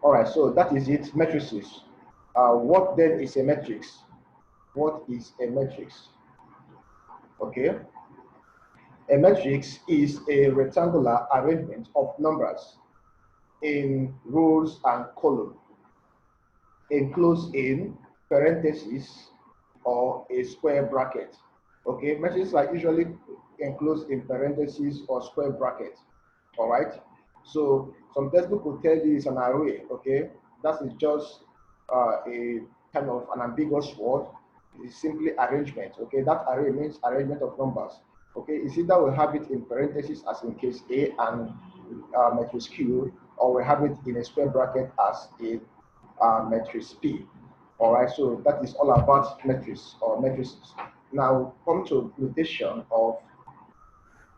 All right, so that is it, matrices. What then is a matrix? What is a matrix? Okay. A matrix is a rectangular arrangement of numbers in rows and columns, enclosed in parentheses or a square bracket. Okay, matrices are usually enclosed in parentheses or square brackets. All right. So some textbook will tell you it's an array. Okay, that is just a kind of an ambiguous word. It's simply arrangement. Okay, that array means arrangement of numbers. Okay, it's either we have it in parentheses as in case A and matrix Q, or we have it in a square bracket as in matrix P. All right, so that is all about matrix or matrices. Now come to notation of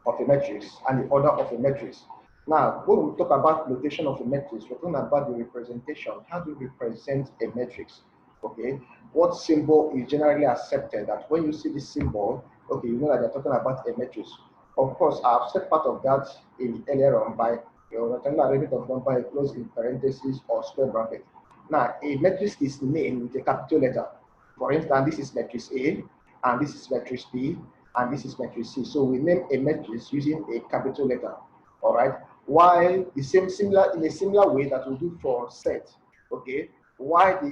a matrix and the order of a matrix. Now, when we talk about notation of a matrix, we're talking about the representation. How do we represent a matrix? Okay, what symbol is generally accepted that when you see this symbol, okay, you know that they're talking about a matrix. Of course, I've said part of that in earlier on by rectangular arrangement of number closed in parentheses or square bracket. Now, a matrix is named with a capital letter. For instance, this is matrix A, and this is matrix B, and this is matrix C. So we name a matrix using a capital letter. All right. While in a similar way that we do for set, okay, why the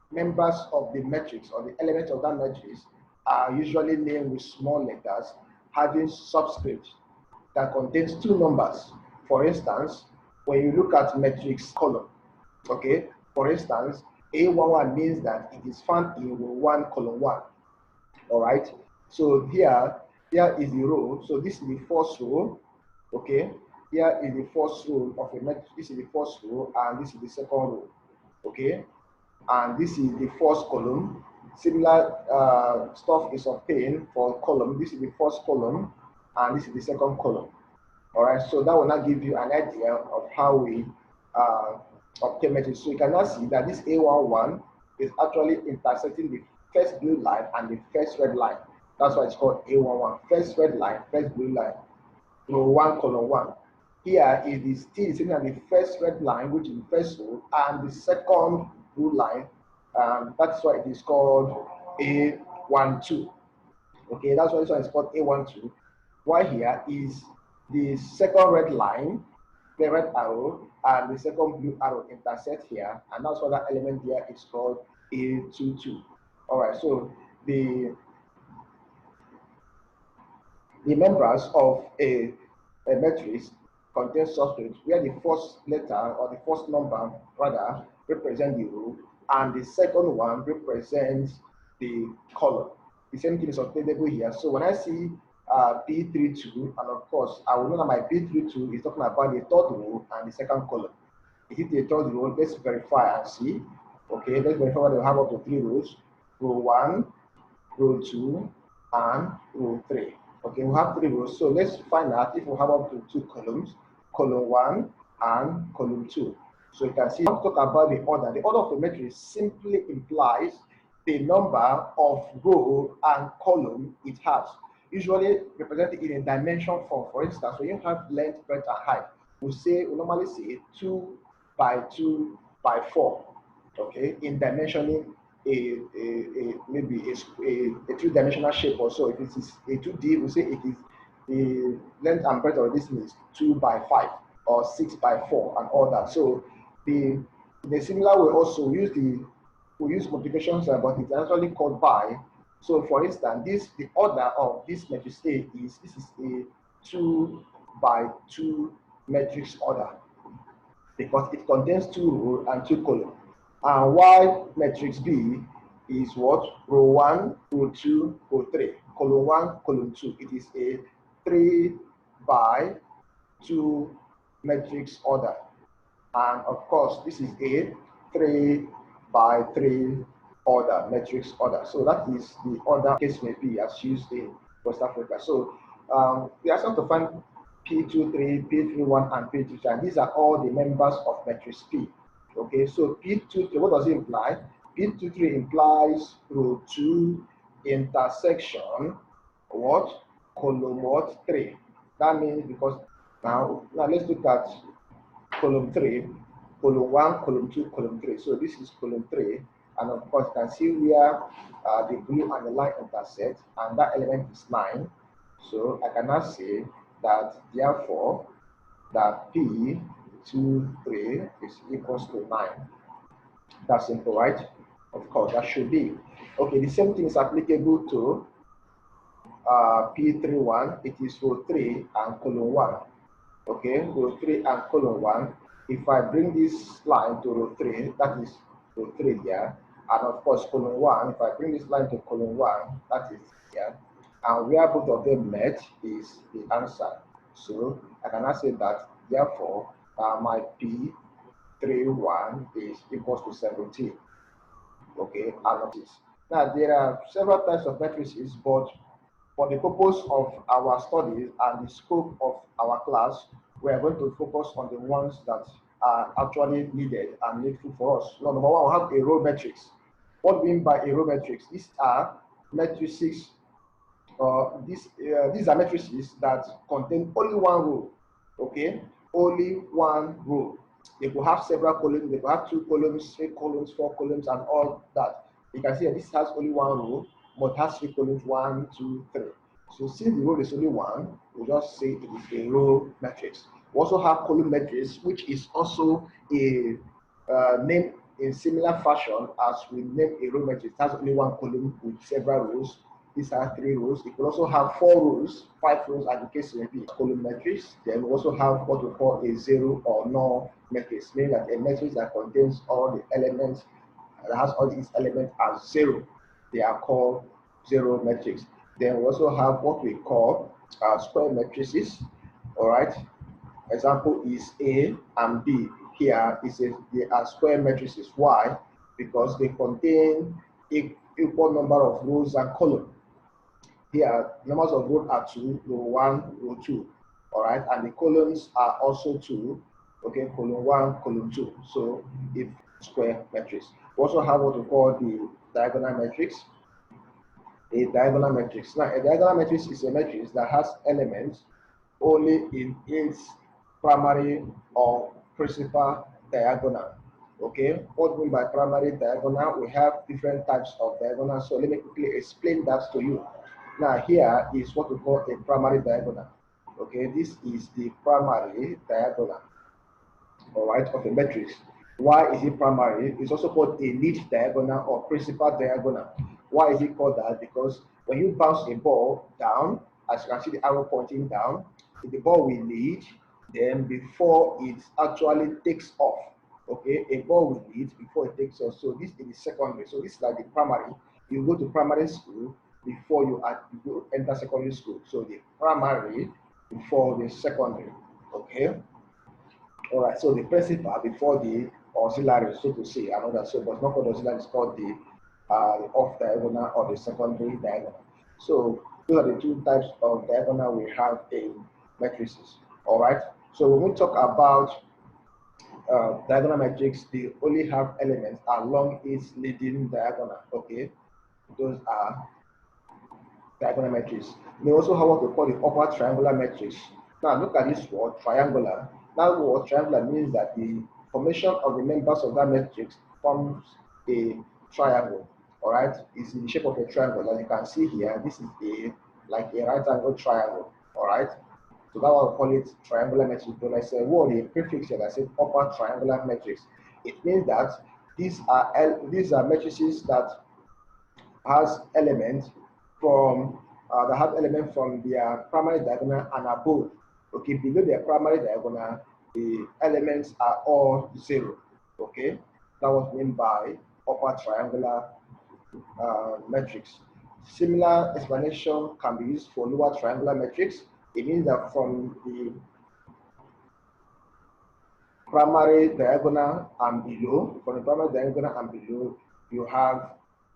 members of the matrix or the elements of that matrix are usually named with small letters having subscript that contains two numbers. For instance, when you look at matrix column, okay, for instance, A11 means that it is found in row 1, column 1. All right. So here is the row. So this is the first row. Okay. Here is the first row of a matrix. This is the first row, and this is the second row. Okay. And this is the first column. Similar stuff is obtained for column. This is the first column, and this is the second column. All right. So that will now give you an idea of how we obtain matrix. So you can now see that this A11 is actually intersecting the first blue line and the first red line. That's why it's called A11. First red line, first blue line, row 1, column 1. Here it is still sitting at the first red line, which is the first row, and the second blue line. That's why it is called A12. Okay, that's why this one is called A12. Why here is the second red line, the red arrow, and the second blue arrow intersect here, and that's why that element here is called A22. All right, so the members of a matrix contain subscripts where the first letter or the first number rather represents the row, and the second one represents the column. The same thing is obtainable here. So when I see B32, and of course I will know that my B32 is talking about the third row and the second column. Is it the third row? Let's verify and see. Okay, let's verify whether we have up to 3 rows. Row 1, row 2, and row 3. Okay, we have 3 rows. So let's find out if we have up to 2 columns, column 1 and column 2. So you can see, I'm talking about the order. The order of the matrix simply implies the number of row and column it has, usually represented in a dimension form. For instance, when you have length, breadth, and height, we normally say 2 by 2 by 4. Okay, in dimensioning maybe a 3-dimensional shape or so. If it is a 2D, we say it is the length and breadth of this is 2 by 5 or 6 by 4 and all that. So in a similar way also we use multiplication sign, but it's actually called by. So for instance, the order of this matrix A is a 2 by 2 matrix order because it contains 2 rows and 2 columns. And while matrix B is what? Row 1, row 2, row 3, column 1, column 2. It is a 3 by 2 matrix order. And of course, this is a 3 by 3 order, matrix order. So that is the order case may be as used in West Africa. So we are to find P23, P31, and P23, and these are all the members of matrix P. Okay, so P23, what does it imply? P23 implies row 2 intersection what? Column what? 3. That means because now let's look at column 3. column 1, column 2, column 3. So this is column 3, and of course you can see where the blue and the line intersect, and that element is 9. So I can now say that therefore that P23 is equals to 9. That's simple, right? Of course, that should be. Okay, the same thing is applicable to P31. It is row 3 and column 1. Okay, row 3 and column 1. If I bring this line to row 3, that is row 3 here. And of course, column 1, if I bring this line to column 1, that is here. And where both of them met is the answer. So I can now say that, therefore, my P31 is equals to 17. Okay, now there are several types of matrices, but for the purpose of our studies and the scope of our class, we are going to focus on the ones that are actually needed and needful for us. Now, number one, we have a row matrix. What do we mean by a row matrix? These are matrices. These are matrices that contain only one row. Okay, only one row. They could have several columns. They could have 2 columns, 3 columns, 4 columns, and all that. You can see that this has only one row, but has 3 columns, 1, 2, 3. So since the row is only one, we'll just say it is a row matrix. We also have column matrix, which is also a name in similar fashion as we name a row matrix. It has only one column with several rows. These are 3 rows. It will also have 4 rows, 5 rows, as the case may be. Column matrix. Then we also have what we call a zero or null matrix, meaning that a matrix that contains all the elements, that has all these elements as 0. They are called zero matrix. Then we also have what we call square matrices. All right. Example is A and B. Here they are square matrices. Why? Because they contain equal number of rows and columns. Here, numbers of rows are 2, row 1, row 2. All right, and the columns are also 2. Okay, column 1, column 2. So if square matrix. We also have what we call the diagonal matrix. A diagonal matrix. Now, a diagonal matrix is a matrix that has elements only in its primary or principal diagonal. Okay, what do we mean by primary diagonal? We have different types of diagonal. So let me quickly explain that to you. Now, here is what we call a primary diagonal. Okay, this is the primary diagonal, all right, of a matrix. Why is it primary? It's also called a lead diagonal or principal diagonal. Why is it called that? Because when you bounce a ball down, as you can see the arrow pointing down, the ball will lead, then before it actually takes off. Okay, a ball will lead before it takes off. So this is the secondary. So this is like the primary. You go to primary school before you enter secondary school. So the primary before the secondary. Okay. All right. So the principal before the auxiliary, so to say, another. So, but not called auxiliary. It's called the off diagonal or the secondary diagonal. So those are the 2 types of diagonal we have in matrices. All right. So when we talk about diagonal matrix, they only have elements along its leading diagonal. Okay, those are diagonal matrix. We also have what we call the upper triangular matrix. Now look at this word triangular. That word triangular means that the formation of the members of that matrix forms a triangle. All right, it's in the shape of a triangle. As you can see here, this is like a right angle triangle. All right, so that one we call it triangular matrix. When I say word, a prefix here that says upper triangular matrix, it means that these are matrices that has elements from their primary diagonal and above. Okay, below their primary diagonal, the elements are all 0. Okay, that was meant by upper triangular matrix. Similar explanation can be used for lower triangular matrix. It means that from the primary diagonal and below, you have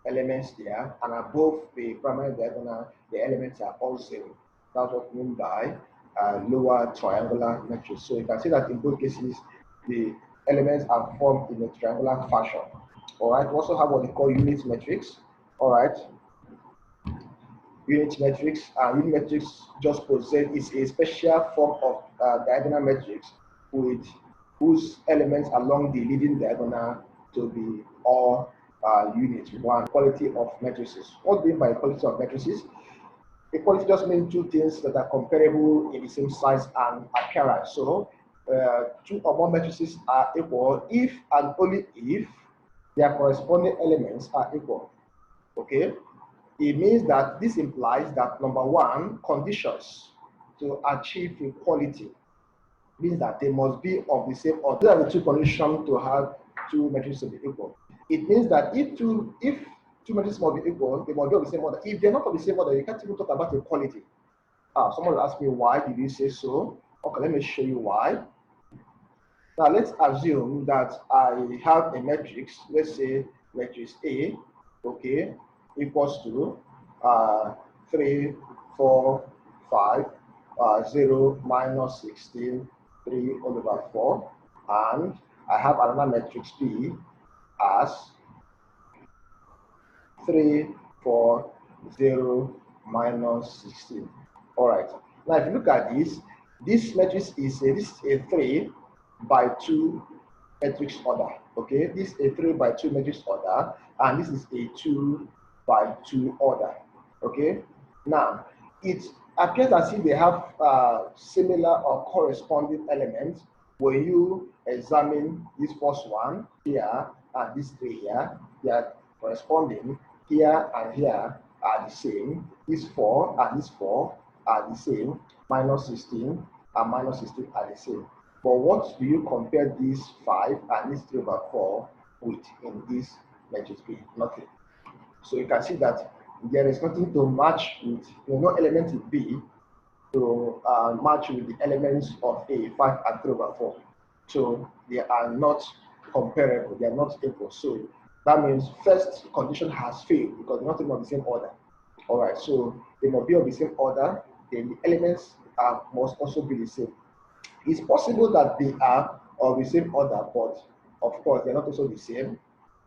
elements there, and above the primary diagonal, the elements are all 0. That's what we mean by lower triangular matrix. So you can see that in both cases, the elements are formed in a triangular fashion. All right. We also have what we call unit matrix. All right. Unit matrix. Unit matrix just possess is a special form of diagonal matrix with whose elements along the leading diagonal to be all units. One, equality of matrices. What do you mean by equality of matrices? Equality just means two things that are comparable in the same size and appearance. So two or more matrices are equal if and only if their corresponding elements are equal. Okay? It means that this implies that number one, conditions to achieve equality means that they must be of the same order. These are the two conditions to have two matrices to be equal. It means that if two matrices must be equal, they must be of the same order. If they're not of the same order, you can't even talk about equality. Someone will ask me, why did you say so? Okay, let me show you why. Now let's assume that I have a matrix, let's say matrix A, okay, equals to 3, 4, 5, 0, minus 16, 3 all over 4, and I have another matrix B as 3, 4, 0, minus 16. All right. Now, if you look at this matrix is a 3 by 2 matrix order. Okay, this is a 3 by 2 matrix order, and this is a 2 by 2 order. Okay. Now, it appears as if they have similar or corresponding elements when you examine this first one here and this 3 here. They are corresponding. Here and here are the same. This 4 and this 4 are the same. Minus 16 and minus 16 are the same. But what do you compare this 5 and this 3 over 4 with in this matrix B? Nothing. So you can see that there is nothing to match with, no element in B to match with the elements of A, 5 and 3 over 4. So they are not comparable, they are not equal. So that means first condition has failed because they're not of the same order. All right, so they must be of the same order, then the elements must also be the same. It's possible that they are of the same order, but of course they're not also the same.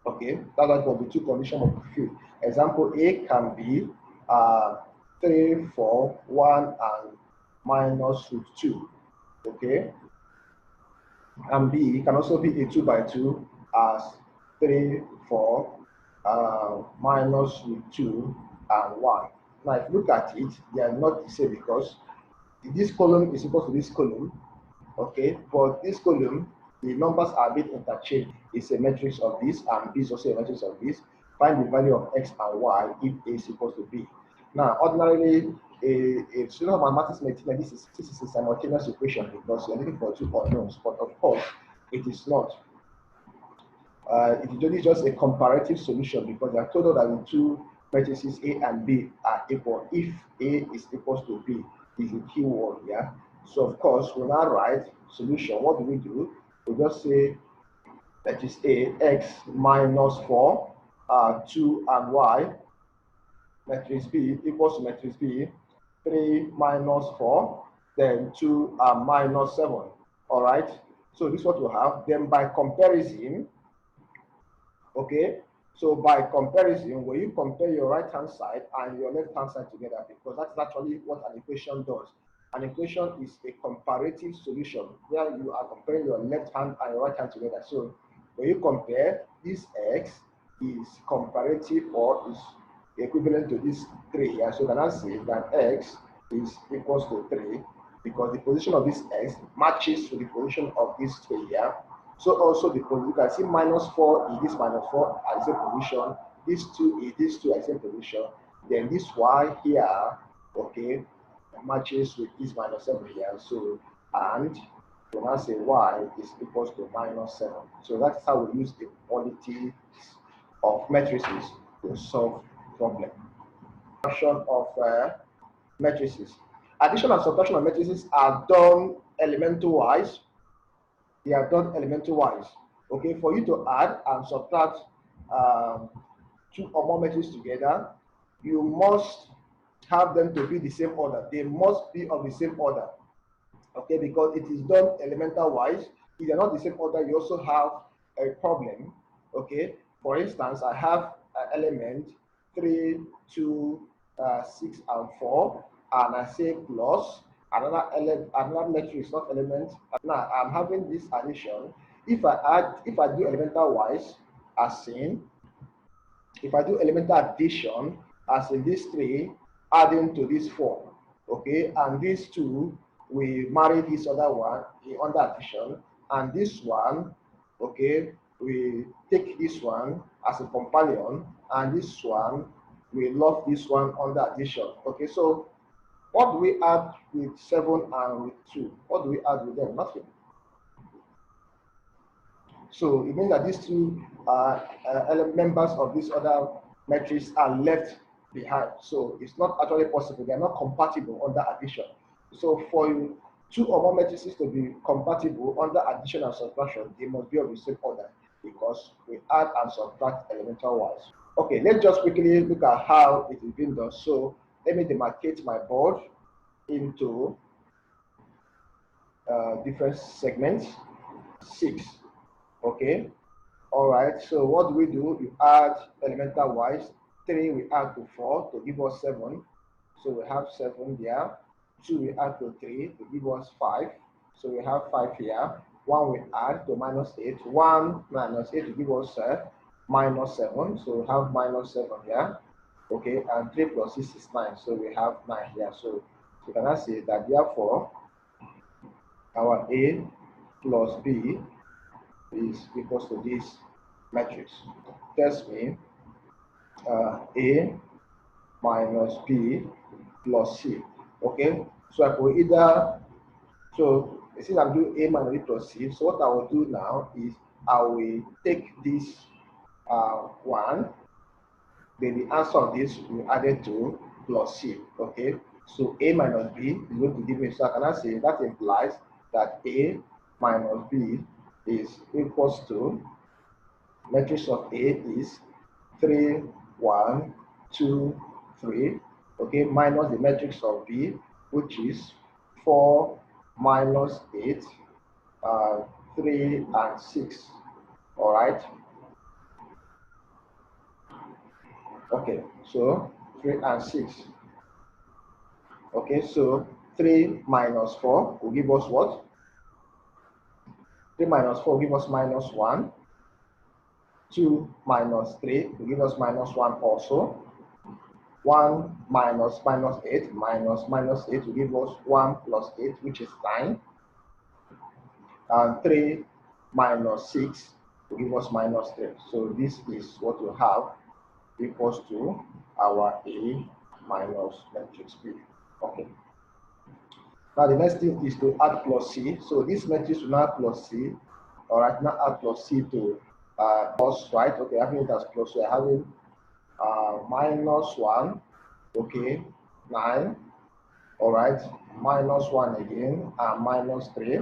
Okay, that's what the two conditions of fulfilled. Example A can be 3, 4, 1, and minus root 2. Okay, and B can also be a 2 by 2 as 3, 4, minus root 2 and 1. Now, if you look at it, they are not the same because this column is equal to this column. Okay, but this column, the numbers are a bit interchanged. It's a matrix of this, and B is also a matrix of this. Find the value of X and Y if A is equal to B. Now, ordinarily, a student of mathematics may think that this is a simultaneous equation because you're looking for two unknowns, but of course, it is not. It is only just a comparative solution because they are told that the two matrices A and B are equal. If A is equal to B, is the key word, yeah? So of course, when I write solution, what do? We just say that is A, X minus 4, 2 and Y, matrix B equals to matrix B, 3 minus 4, then 2 and minus 7. All right, so this is what we have. Then by comparison, okay, so by comparison, when you compare your right hand side and your left hand side together, because that's actually what an equation does. An equation is a comparative solution where you are comparing your left hand and your right hand together. So when you compare, this X is comparative or is equivalent to this 3. Yeah? So you can now say that X is equals to 3 because the position of this X matches to the position of this 3. Yeah? So also the position, you can see minus 4 is this minus 4 at the same position. This 2 is this 2 at the same position. Then this Y here, okay, matches with this minus 7 here. So, and we now say Y is equals to minus 7. So that's how we use the quality of matrices to solve problem. Subtraction of matrices. Addition and subtraction of matrices are done elemental wise. They are done elemental wise. Okay, for you to add and subtract two or more matrices together, you must have them to be the same order. They must be of the same order. Okay, because it is done elemental wise. If they're not the same order, you also have a problem. Okay, for instance, I have an element 3, 2, 6, and 4, and I say plus, another matrix, not element. Now I'm having this addition. If I do elemental wise, as in, if I do elemental addition, as in this 3 adding to this 4, okay, and these 2 we marry this other one under addition, and this one, okay, we take this one as a companion, and this one we love this one under addition. Okay, so what do we add with 7 and with 2? What do we add with them? Nothing. So it means that these 2 members of this other matrix are left behind. So it's not actually possible. They are not compatible under addition. So for 2 or more matrices to be compatible under addition and subtraction, they must be of the same order, because we add and subtract elemental wise. Okay, let's just quickly look at how it is being done. So let me demarcate my board into different segments. 6. Okay. All right. So what do? You add elemental wise. 3 we add to 4 to give us 7. So we have 7 there. 2 we add to 3 to give us 5. So we have 5 here. 1 we add to minus 8. 1 minus 8 to give us minus 7. So we have minus 7 here. Okay. And 3 plus 6 is 9. So we have 9 here. So we can now say that therefore our A plus B is equals to this matrix. Tells me A minus B plus C. Okay, so I could either, so since I'm doing A minus B plus C, so what I will do now is I will take this 1, then the answer of this will be added to plus C. Okay, so A minus B is going to give me, so I cannot say that implies that A minus B is equals to, matrix of A is 3, 1, 2, 3, okay, minus the matrix of B, which is 4, minus 8, 3, and 6. All right. Okay, so 3 and 6. Okay, so 3 minus 4 will give us what? 3 minus 4 will give us minus 1. 2 minus 3 will give us minus 1 also. 1 minus minus 8 minus 8 will give us 1 plus 8, which is 9. And 3 minus 6 will give us minus 3. So this is what we have equals to our A minus matrix B. Okay. Now the next thing is to add plus C. So this matrix will now add plus C. All right, now add plus C to plus, right? Okay, having it as plus, we're having minus 1, okay, 9, all right, minus 1 again, and minus 3,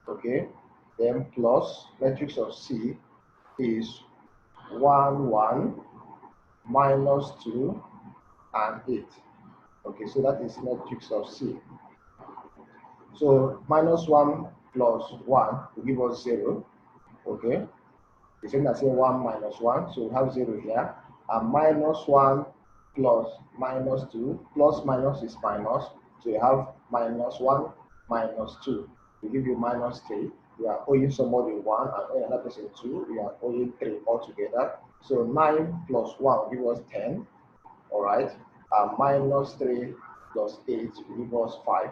okay, then plus matrix of C is 1, 1, minus 2, and 8. Okay, so that is matrix of C. So minus 1 plus 1 will give us 0, okay. The same as saying 1 minus 1, so we have 0 here. And minus 1 plus minus 2, plus minus is minus, so you have minus 1 minus 2 will give you minus 3. You are owing somebody 1 and owing another person 2, you are owing 3 altogether. So 9 plus 1 will give us 10, all right. And minus 3 plus 8 will give us 5,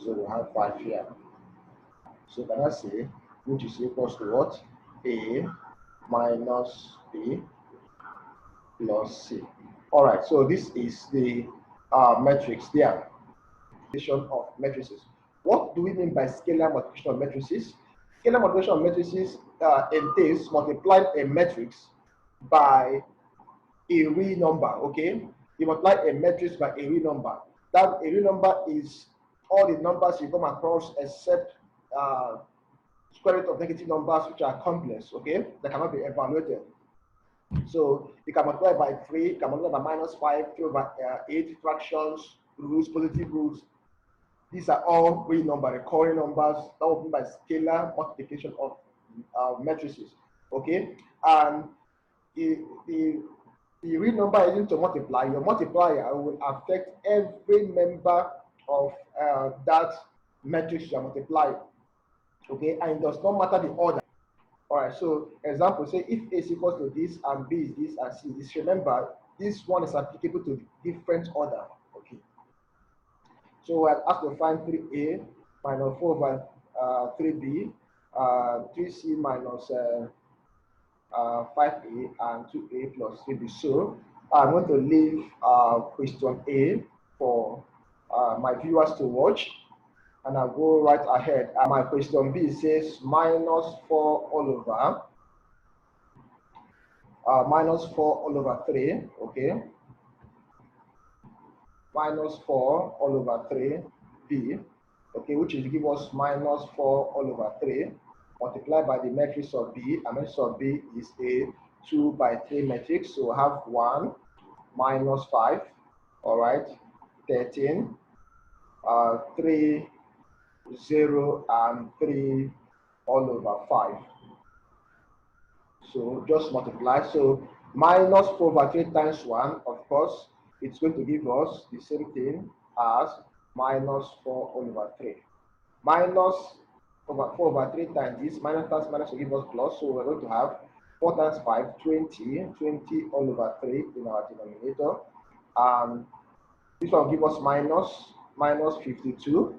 so we have 5 here. So can I say, which is equals to what? A minus B plus C. All right, so this is the matrix there. Of matrices. What do we mean by scalar multiplication of matrices? Scalar multiplication of matrices entails multiplying a matrix by a real number. Okay, you multiply a matrix by a real number. That a real number is all the numbers you come across except square root of negative numbers which are complex. Okay, that cannot be evaluated. So you can multiply by 3, you can multiply by minus 5, 3 over 8, fractions, roots, positive roots. These are all real numbers, recurring numbers. That will be by scalar multiplication of matrices. Okay, and the real number is to multiply. Your multiplier will affect every member of that matrix you are multiplying. Okay, and it does not matter the order. All right, so example, say if A is equals to this and B is this and C is this, remember this one is applicable to different order. Okay, so we're asked to find 3A minus 4 over 3B, 3C minus 5A, and 2A plus 3B. So I'm going to leave question A for my viewers to watch, and I'll go right ahead. My question B says minus 4 all over minus 4 all over 3, okay, minus 4 all over 3b, okay, which is give us minus 4 all over 3 multiplied by the matrix of B. And matrix of B is a 2 by 3 matrix, so we have 1 minus 5, all right, 13, 3, 0, and 3 all over 5. So just multiply. So minus 4 over 3 times 1, of course, it's going to give us the same thing as minus 4 all over 3. Minus 4 over 3 times this, minus times minus will give us plus. So we're going to have 4 times 5, 20, 20 all over 3 in our denominator. This one will give us minus 52,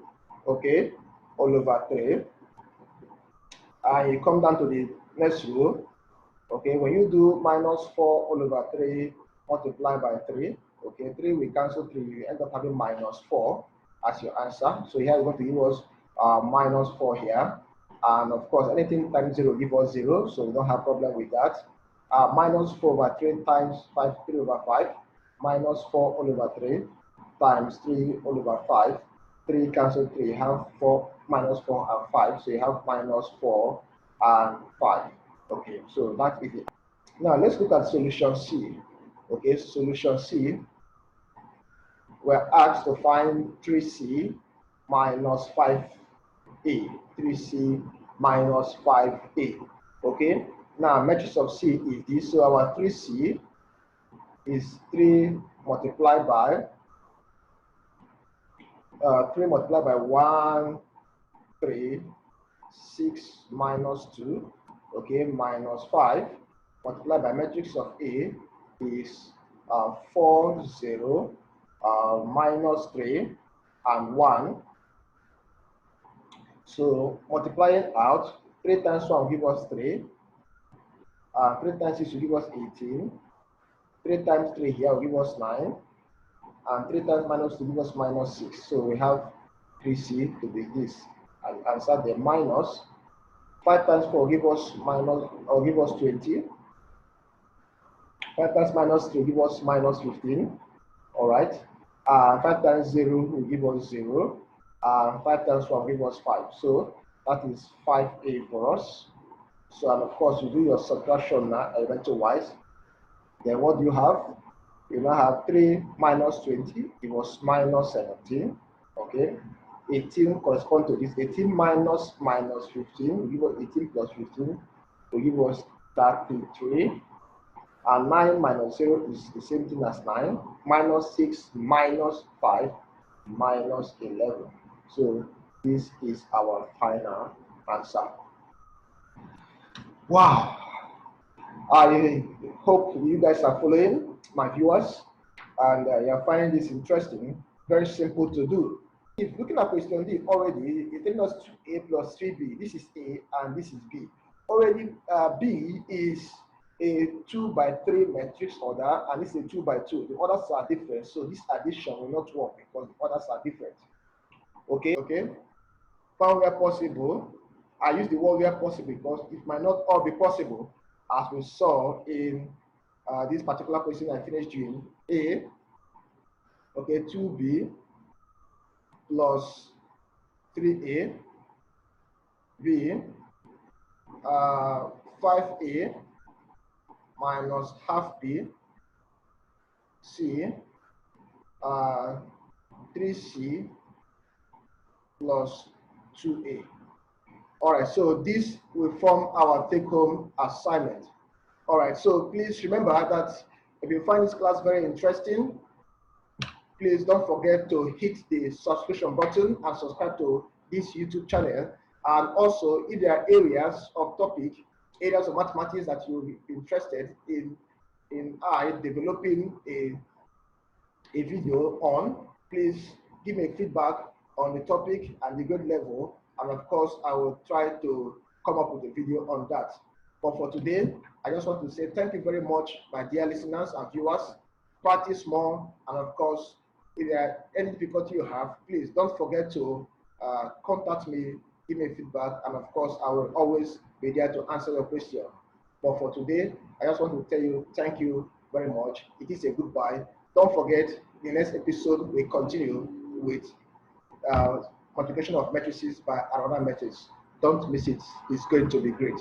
okay, all over 3. And you come down to the next row. Okay, when you do minus 4 all over 3 multiplied by 3, okay, 3 we cancel 3, you end up having minus 4 as your answer. So here we're going to give us minus 4 here. And of course, anything times 0 give us 0, so we don't have problem with that. Minus 4 over 3 times 5, 3 over 5, minus 4 all over 3 times 3 all over 5. 3 cancel 3, you have 4, minus 4 and 5, so you have minus 4 and 5. Okay, so that is it. Now let's look at solution C. Okay, solution C, we're asked to find 3C minus 5A. 3C minus 5A. Okay, now matrix of C is this. So our 3C is 3 multiplied by 1, 3, 6 minus 2. Okay, minus 5 multiplied by matrix of A is 4, 0, minus 3, and 1. So multiplying out, 3 times 1 will give us 3, 3 times 6 will give us 18, 3 times 3 here will give us 9, and 3 times minus 2 will give us minus 6. So we have 3C to be this. And answer the minus. 5 times 4 will give us minus, or give us 20. 5 times minus 3 will give us minus 15. All right. 5 times 0 will give us 0. 5 times 1 will give us 5. So that is 5A for us. So, and of course, you do your subtraction now, elementary wise. Then what do you have? You now have 3 minus 20, it was minus 17. Okay. 18 correspond to this. 18 minus 15 will give us 18 plus 15 will give us 33. And 9 minus 0 is the same thing as 9. Minus 6 minus 5 minus 11. So this is our final answer. Wow. I hope you guys are following, my viewers, and you're finding this interesting. Very simple to do. If looking at question D already, it's telling us 2A plus 3B. This is A and this is B. Already B is a 2 by 3 matrix order, and this is a 2 by 2. The orders are different, so this addition will not work because the orders are different. Okay. Found where possible. I use the word where possible because it might not all be possible, as we saw in this particular question I finished doing. A, okay, 2B plus 3A, B, 5A minus half B, C, 3C plus 2A. All right, so this will form our take-home assignment. All right, so please remember that if you find this class very interesting, Please don't forget to hit the subscription button and subscribe to this YouTube channel. And also, if there are areas of topic, areas of mathematics that you'll be interested in I developing a video on, please give me feedback on the topic and the grade level, and of course I will try to come up with a video on that. But for today, I just want to say thank you very much, my dear listeners and viewers. Practice more, and of course, if there are any difficulty you have, please don't forget to contact me, give me feedback, and of course I will always be there to answer your question. But for today, I just want to tell you thank you very much. It is a goodbye. Don't forget, the next episode we continue with multiplication of matrices by another matrix. Don't miss it. It's going to be great.